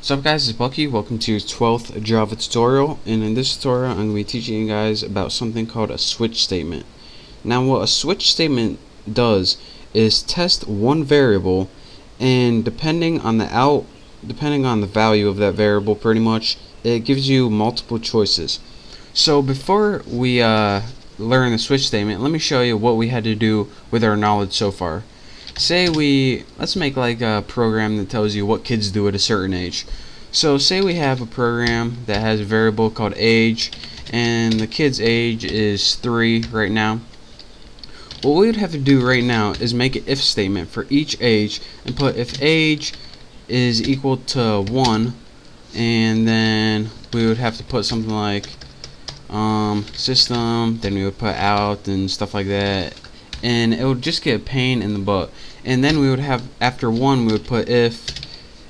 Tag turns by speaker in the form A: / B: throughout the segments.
A: What's up guys, it's Bucky. Welcome to your 12th Java tutorial, and in this tutorial I'm going to be teaching you guys about something called a switch statement. Now what a switch statement does is test one variable, and depending on the value of that variable, pretty much, it gives you multiple choices. So before we learn the switch statement, let me show you what we had to do with our knowledge so far. Let's make like a program that tells you what kids do at a certain age. So say we have a program that has a variable called age, and the kid's age is 3 right now. What we would have to do right now is make an if statement for each age and put if age is equal to 1, and then we would have to put something like system, then we would put out and stuff like that, and it would just get a pain in the butt. And then we would have, after 1, we would put if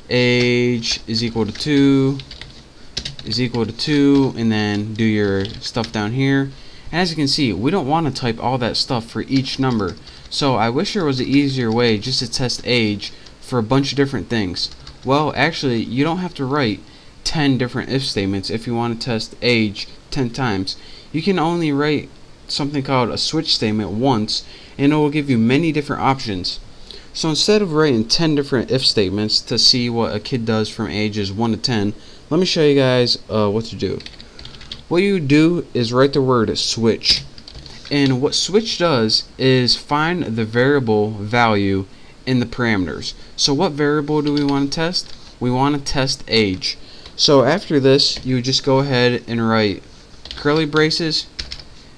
A: age is equal to 2 and then do your stuff down here. And as you can see, we don't want to type all that stuff for each number, so I wish there was an easier way just to test age for a bunch of different things. Well, actually, you don't have to write 10 different if statements if you want to test age 10 times. You can only write something called a switch statement once, and it will give you many different options. So instead of writing 10 different if statements to see what a kid does from ages 1 to 10, let me show you guys what to do. What you do is write the word switch, and what switch does is find the variable value in the parameters. So what variable do we want to test? We want to test age. So after this, you just go ahead and write curly braces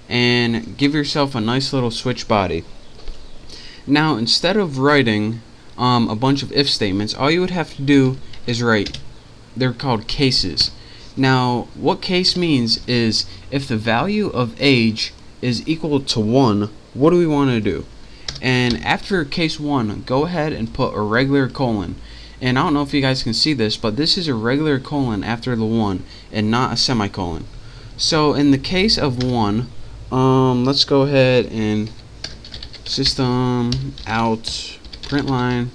A: and give yourself a nice little switch body. Now instead of writing a bunch of if statements, all you would have to do is write, they're called cases. Now what case means is if the value of age is equal to 1, what do we want to do? And after case 1, go ahead and put a regular colon. And I don't know if you guys can see this, but this is a regular colon after the 1 and not a semicolon. So in the case of 1, let's go ahead and system out print line.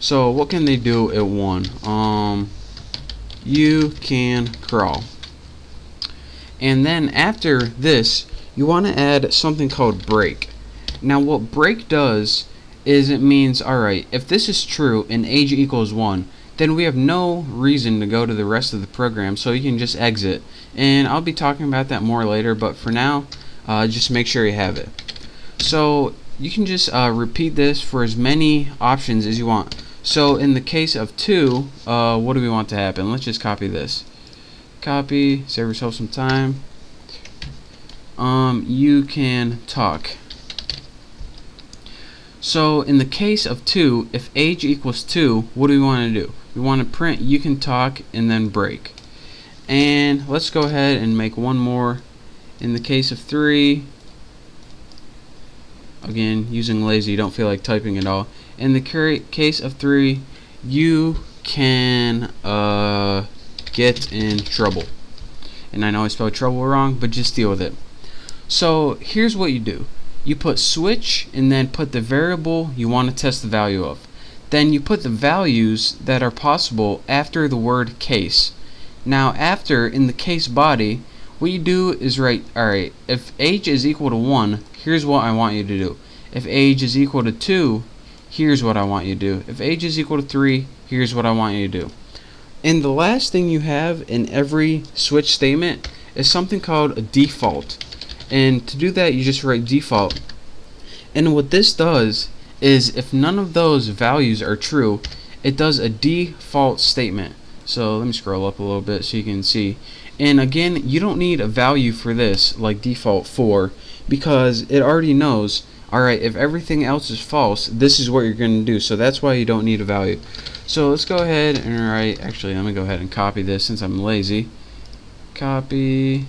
A: So what can they do at 1? You can crawl. And then after this, you want to add something called break. Now what break does is it means, alright, if this is true and age equals 1, then we have no reason to go to the rest of the program, so you can just exit. And I'll be talking about that more later, but for now, just make sure you have it. So you can just repeat this for as many options as you want. So in the case of 2, what do we want to happen? Let's just copy this. Copy, save yourself some time. You can talk. So in the case of 2, if age equals 2, what do we want to do? We want to print you can talk and then break. And let's go ahead and make one more. In the case of 3, again, using lazy, don't feel like typing at all. In the case of 3, you can get in trouble. And I know I spelled trouble wrong, but just deal with it. So here's what you do. You put switch and then put the variable you want to test the value of. Then you put the values that are possible after the word case. Now after, in the case body, what you do is write, alright, if age is equal to 1, here's what I want you to do. If age is equal to 2, here's what I want you to do. If age is equal to 3, here's what I want you to do. And the last thing you have in every switch statement is something called a default. And to do that, you just write default. And what this does is if none of those values are true, it does a default statement. So let me scroll up a little bit so you can see. And again, you don't need a value for this like default 4, because it already knows, alright, if everything else is false, this is what you're going to do. So that's why you don't need a value. So let's go ahead and write, actually let me go ahead and copy this since I'm lazy. Copy.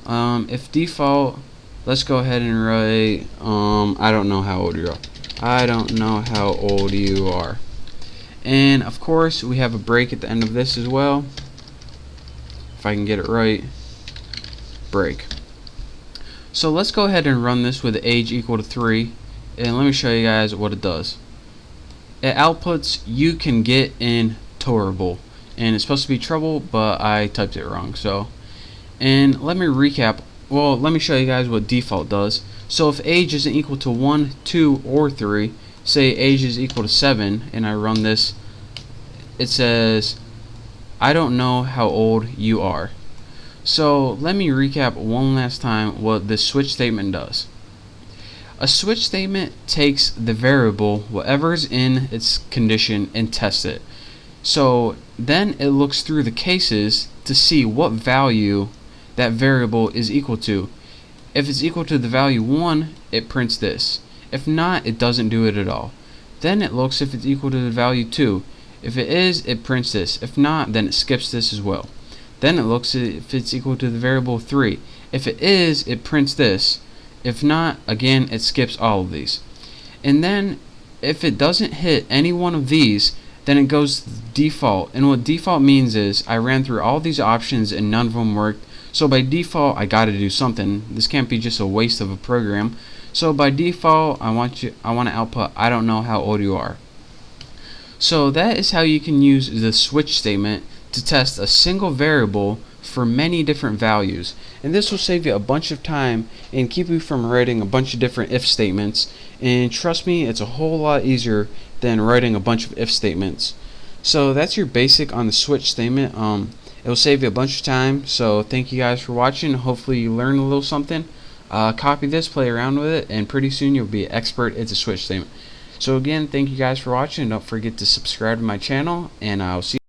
A: If default, let's go ahead and write, I don't know how old you are. I don't know how old you are. And of course, we have a break at the end of this as well. If I can get it right. Break. So let's go ahead and run this with age equal to 3, and let me show you guys what it does. It outputs you can get in tolerable. and it's supposed to be trouble, but I typed it wrong. So, and let me recap. Well, let me show you guys what default does. So if age isn't equal to 1, 2, or 3, say age is equal to 7, and I run this, it says, I don't know how old you are. So let me recap one last time what this switch statement does. A switch statement takes the variable, whatever is in its condition, and tests it. So then it looks through the cases to see what value that variable is equal to. If it's equal to the value 1, it prints this. If not, it doesn't do it at all. Then it looks if it's equal to the value 2. If it is, it prints this. If not, then it skips this as well. Then it looks if it's equal to the variable 3. If it is, it prints this. If not, again, it skips all of these. And then if it doesn't hit any one of these, then it goes to default. And what default means is I ran through all these options and none of them worked. So by default, I got to do something. This can't be just a waste of a program. So by default, I want to output I don't know how old you are. So that is how you can use the switch statement to test a single variable for many different values, and this will save you a bunch of time and keep you from writing a bunch of different if statements. And trust me, it's a whole lot easier than writing a bunch of if statements. So that's your basic on the switch statement. It will save you a bunch of time. So thank you guys for watching. Hopefully you learned a little something. Copy this, play around with it, and pretty soon you'll be an expert at the switch statement. So again, thank you guys for watching. Don't forget to subscribe to my channel, and I'll see you